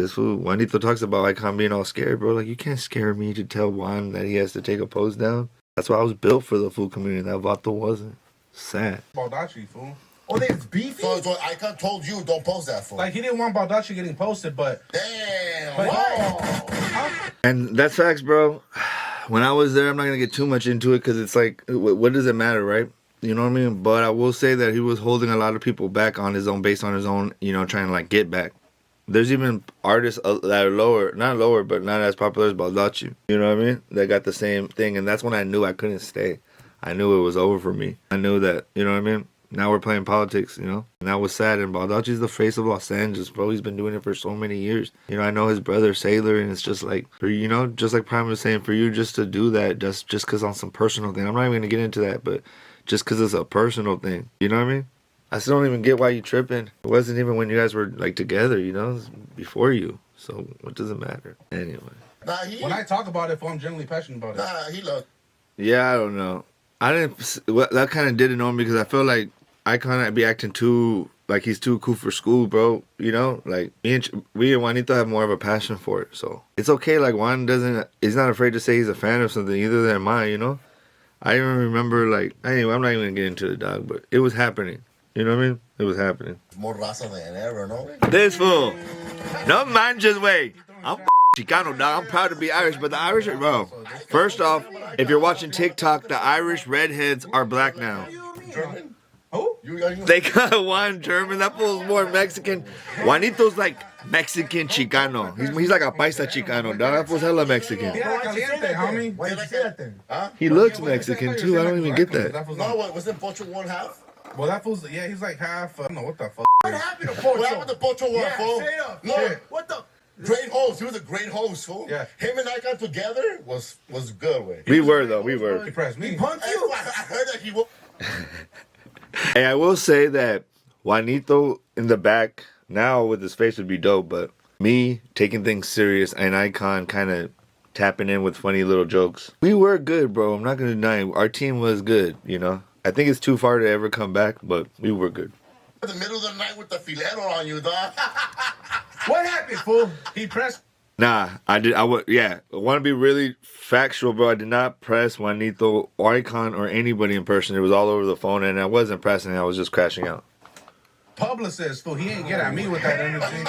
This fool, Juanito talks about Icon being all scared, bro. Like, you can't scare me to tell Juan that he has to take a post down. That's why I was built for the fool community. That Vato wasn't. Sad. Baldacci, fool. Oh, there's beefy? So Icon told you don't post that, fool. Like, he didn't want Baldacci getting posted, but... Damn, but what? And that's facts, bro. When I was there, I'm not going to get too much into it because it's like, what does it matter, right? You know what I mean? But I will say that he was holding a lot of people back on his own, based on his own, you know, trying to like get back. There's even artists that are lower, not lower, but not as popular as Baldacci. You know what I mean? That got the same thing. And that's when I knew I couldn't stay. I knew it was over for me. I knew that, you know what I mean? Now we're playing politics, you know? And that was sad. And Baldacci's the face of Los Angeles, bro. He's been doing it for so many years. You know, I know his brother, Sailor, and it's just like, for, you know, just like Prime was saying, for you just to do that, just because on some personal thing. I'm not even going to get into that, but just because it's a personal thing. You know what I mean? I still don't even get why you tripping. It wasn't even when you guys were like together, you know? It was before you. So what does it matter? Anyway. Nah, when I talk about it, I'm generally passionate about it. Nah, he look. Yeah, I don't know. I didn't. That kind of did annoy me because I feel like Icon be acting too like he's too cool for school, bro. You know, like we and Juanito have more of a passion for it, so it's okay. Like Juan he's not afraid to say he's a fan of something. Either than mine, you know. I even remember like anyway. I'm not even gonna get into the dog, but it was happening. You know what I mean? It was happening. More raza than ever, no? This fool. No man, just wait. I'm Chicano, dog. I'm proud to be Irish, but the Irish are, bro. First off, if you're watching TikTok, the Irish redheads are black now. German? Who? They got one German. That fool's more Mexican. Juanito's like Mexican Chicano. He's like a paisa Chicano, dog. That fool's hella Mexican. Yeah, caliente, homie. Why did you say that then? Huh? He looks Mexican too. I don't even get that. No, what, wasn't Pucho one half? Well, that fool's, yeah, he's like half, I don't know what the fuck. What happened to Pucho? What happened to Pucho one, Yeah, fool? straight up. No, Shit. What the? great host. He was a great host, fool. Yeah. Him and Icon together was good, way. We were though. We were. He pressed me. Punked I you? heard that he was. Hey, I will say that Juanito in the back now with his face would be dope, but me taking things serious and Icon kind of tapping in with funny little jokes. We were good, bro. I'm not gonna deny it. Our team was good, you know. I think it's too far to ever come back, but we were good. In the middle of the night with the filero on you, dog. What happened, fool? He pressed. Nah, I did. I would. Yeah, I want to be really factual, bro. I did not press Juanito, or Icon, or anybody in person. It was all over the phone, and I wasn't pressing. I was just crashing out. Publicist, fool. He ain't get at me with that energy.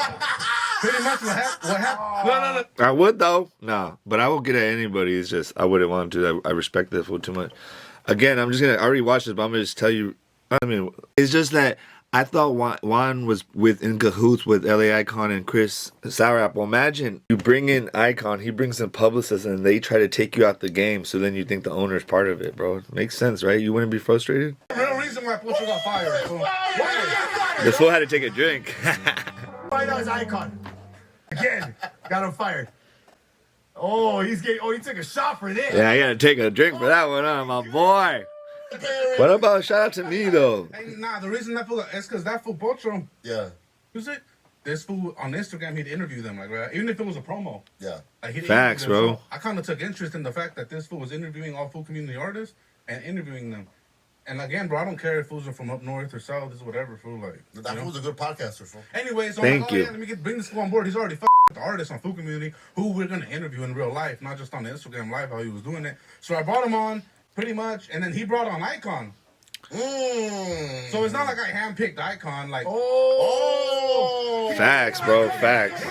Pretty much what happened. No. I would though. No, but I will get at anybody. It's just I wouldn't want to. I respect this fool too much. Again, I'm just gonna. I already watched this, but I'm gonna just tell you. I mean, it's just that I thought Juan was in cahoots with LA Icon and Chris Sour Apple. Imagine you bring in Icon, he brings in publicists, and they try to take you out the game. So then you think the owner's part of it, bro. Makes sense, right? You wouldn't be frustrated. The real reason why Pucho got fired, fool. The fool had to take a drink. Find out his Icon. Again, got him fired. Oh, he took a shot for this. Yeah, I gotta take a drink for that one, huh, my boy? What about shout out to me though? Hey, nah, the reason that fool is because that fool Pucho, Yeah, who's it? This fool on Instagram, he'd interview them, like, right? Even if it was a promo. yeah. Like, he'd Facts, interview them. bro. So I kind of took interest in the fact that this fool was interviewing all fool community artists and interviewing them. And again, bro, I don't care if fools are from up north or south, is whatever, fool. Like, That fool was a good podcaster, fool. Anyway, so Thank I'm like, you. yeah, let me bring this fool on board. He's already with the artists on food community who we're gonna interview in real life, not just on the Instagram live how he was doing it. So I brought him on pretty much, and then he brought on Icon. So it's not like I handpicked Icon, like Oh! Facts, bro. Facts.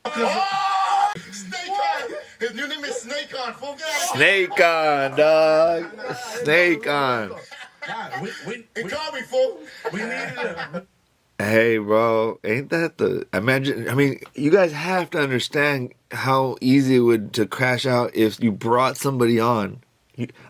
Oh! SnakeCon! His new name is SnakeCon, fool. SnakeCon, dog. SnakeCon. God, He called me, fool. we needed it. Hey, bro, ain't that the imagine? I mean, you guys have to understand how easy it would to crash out if you brought somebody on.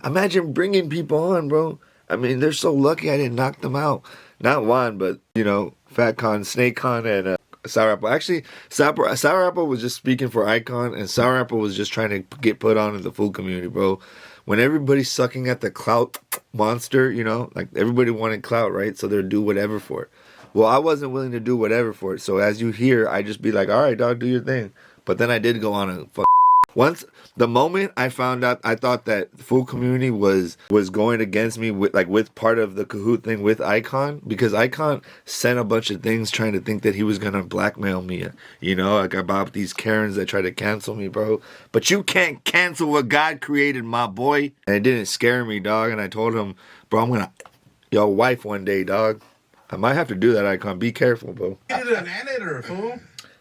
Imagine bringing people on, bro. I mean, they're so lucky I didn't knock them out. Not one, but you know, FatCon, SnakeCon, and Sour Apple. Actually, Sour Apple was just speaking for Icon, and Sour Apple was just trying to get put on in the food community, bro. When everybody's sucking at the clout monster, you know, like everybody wanted clout, right? So they'd do whatever for it. Well, I wasn't willing to do whatever for it. So as you hear, I just be like, all right, dog, do your thing. But then I did go on a Once the moment I found out, I thought that the full community was going against me with part of the Kahoot thing with Icon, because Icon sent a bunch of things trying to think that he was gonna blackmail me, you know, like about these Karens that try to cancel me, bro. But you can't cancel what God created, my boy. And it didn't scare me, dog. And I told him, bro, I'm gonna your wife one day, dog. I might have to do that, Icon. Be careful, bro. He did an editor, fool.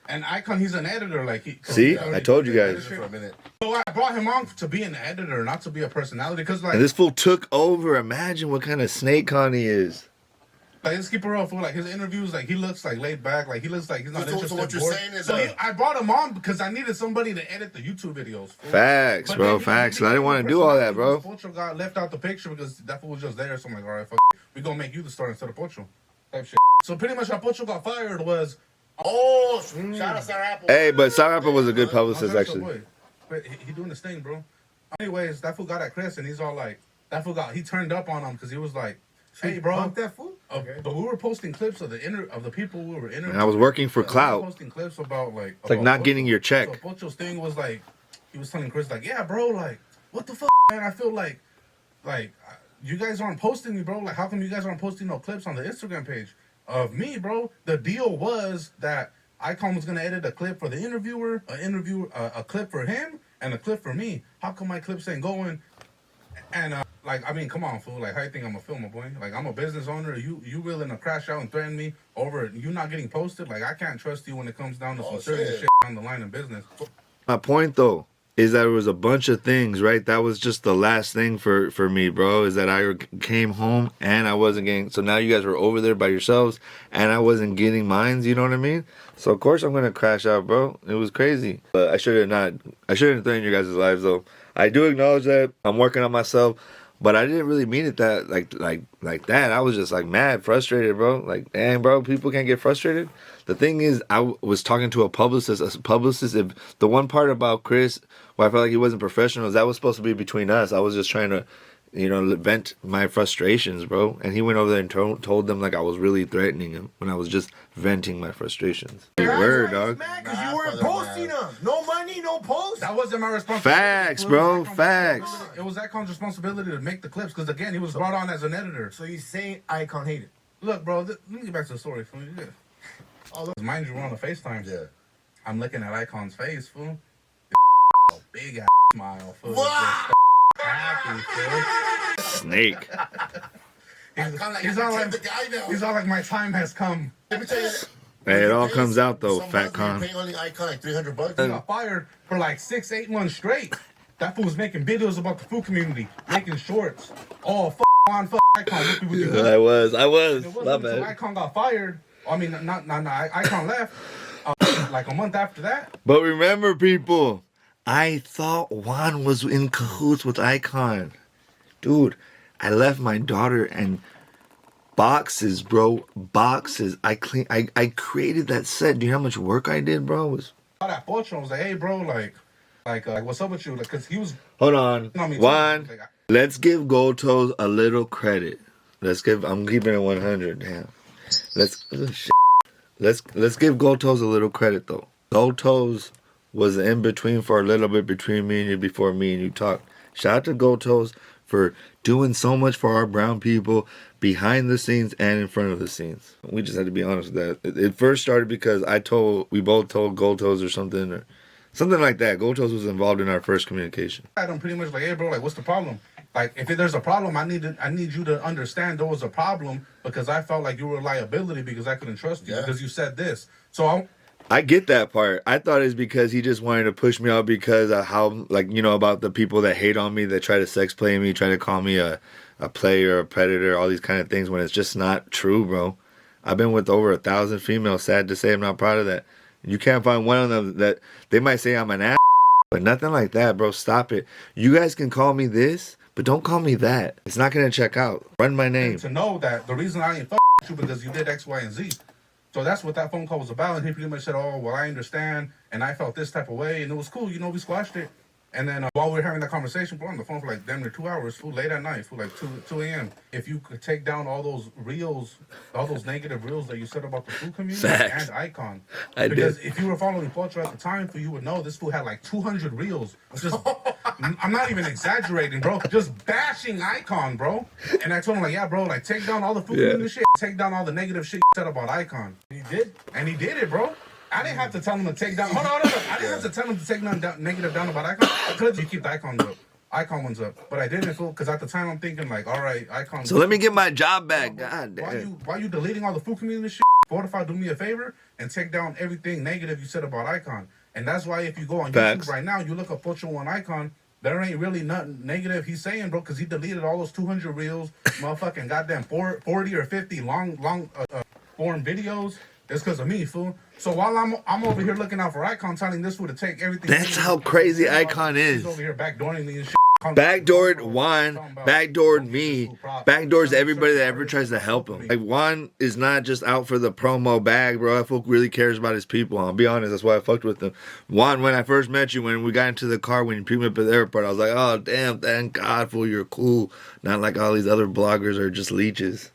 And Icon, he's an editor. Like See, I told you guys. For a minute. So I brought him on to be an editor, not to be a personality. Because like, And this fool took over. Imagine what kind of SnakeCon he is. like, let's keep it real, fool. Like his interviews, like he looks like laid back. Like he looks like he's not So interested. what you're bored. saying is, so I brought him on because I needed somebody to edit the YouTube videos. Fool. Facts, But bro. then he Facts. I didn't became want to a do all that, bro. Pucho got left out the picture because that fool was just there. So I'm like, all right, fuck, we gonna make you the star instead of Pucho. Type shit. So pretty much how Pucho got fired was. Oh, shout out Sour Apple. Hey, but Sour Apple was a good publicist, That's actually. your boy. But he doing this thing, bro. Anyways, that fool got at Chris, and he's all like, he turned up on him because he was like, hey, bro. Bump that fool? But we were posting clips of the people we were interviewing. And I was working for We were clout. posting clips about like. It's like not getting your check. So Pucho's thing was like, he was telling Chris like, yeah, bro, like, what the fuck, man? I feel like you guys aren't posting me, bro. Like, how come you guys aren't posting no clips on the Instagram page of me, bro? The deal was that Icon was gonna edit a clip for the interviewer, a clip for him, and a clip for me. How come my clips ain't going? And like, I mean, come on, fool. Like, how you think I'm gonna film, my boy? Like, I'm a business owner. You willing to crash out and threaten me over you not getting posted? Like, I can't trust you when it comes down to some serious shit on the line in business. My point, though, is that it was a bunch of things, right? That was just the last thing for me, bro, is that I came home and I wasn't getting... So now you guys were over there by yourselves and I wasn't getting mines, you know what I mean? So, of course, I'm going to crash out, bro. It was crazy. But I shouldn't threaten your guys' lives, though. I do acknowledge that I'm working on myself, but I didn't really mean it that like that. I was just like mad, frustrated, bro. Like, damn, bro, people can't get frustrated. The thing is, I was talking to a publicist. If the one part about Chris, where I felt like he wasn't professional, that was supposed to be between us. I was just trying to, you know, vent my frustrations, bro. And he went over there and told them like I was really threatening him when I was just venting my frustrations. Word, dog. Because you weren't posting them. No money, no post. That wasn't my responsibility. Facts, bro. Facts. It was Icon's responsibility to make the clips because, again, he was brought on as an editor. So you saying Icon hated? Look, bro, let me get back to the story. Fool. Mind you, we're on the FaceTime. Yeah. I'm looking at Icon's face, fool. Big ass smile, fool. Wow. Happy, fool. Snake. He's all like, my time has come. Let me tell you. Hey, it all comes out, though, Some Fat months Con. you're paying only Icon like $300. He got fired for like 6-8 months straight. That fool was making videos about the food community, making shorts. Oh, Icon, what people do. I was. It wasn't My until bad. Icon got fired. I mean, not Icon left. Like a month after that. But remember, people, I thought Juan was in cahoots with Icon. Dude, I left my daughter and boxes, bro. Boxes. I created that set. Do you know how much work I did, bro? Got at Pucho. I was like, hey, bro, like, what's up with you? Like, cause he was. Hold on. No, me too. Juan, Like, let's give Gotos a little credit. I'm keeping it 100. Damn. Let's give Gotos a little credit, though. Gotos was in between for a little bit between me and you before me and you talked. Shout out to Gotos for doing so much for our brown people behind the scenes and in front of the scenes. We just had to be honest with that. It first started because we both told Gotos or something like that. Gotos was involved in our first communication. I'm pretty much like, hey, bro, like, what's the problem? Like, if there's a problem, I need you to understand there was a problem because I felt like you were a liability because I couldn't trust you because you said this. So I get that part. I thought it's because he just wanted to push me out because of how, like, you know, about the people that hate on me, that try to sex play me, try to call me a player, a predator, all these kind of things when it's just not true, bro. I've been with over 1,000 females. Sad to say, I'm not proud of that. You can't find one of them that they might say I'm an ass, but nothing like that, bro. Stop it. You guys can call me this, but don't call me that. It's not going to check out. Run my name. to know that the reason I ain't with you because you did X, Y, and Z. So that's what that phone call was about. And he pretty much said, oh, well, I understand. And I felt this type of way. And it was cool. You know, we squashed it. And then while we were having that conversation, bro, on the phone for like damn near 2 hours, fool, late at night, fool, like 2 a.m. If you could take down all those reels, all those negative reels that you said about the food community Facts. and Icon. I Because did. if you were following Pucho at the time, fool, you would know this fool had like 200 reels. Just, I'm not even exaggerating, bro. Just bashing Icon, bro. And I told him, like, yeah, bro, like, take down all the food community shit, take down all the negative shit you said about Icon. He did. And he did it, bro. I didn't have to tell him to take down. Hold on. I didn't have to tell him to take down negative down about Icon. I could you keep the icon ones up, but I didn't, fool. Because at the time I'm thinking like, all right, Icon. So let me get my job back. God damn. Why you deleting all the food community shit? Fortify, do me a favor and take down everything negative you said about Icon. And that's why if you go on Facts. YouTube right now, you look up Pucho on Icon. There ain't really nothing negative he's saying, bro, because he deleted all those 200 reels, motherfucking goddamn 40 or 50 long form videos. It's because of me, fool. So while I'm over here looking out for Icon, telling this fool to take everything. That's how crazy Icon is. He's over here backdooring me and shit. Backdoored Juan, backdoored me, backdoors everybody that ever tries to help him. Like Juan is not just out for the promo bag, bro. That folk really cares about his people. I'll be honest, that's why I fucked with him. Juan, when I first met you, when we got into the car, when you picked me up at the airport, I was like, oh damn, thank God, fool, you're cool. Not like all these other bloggers are just leeches.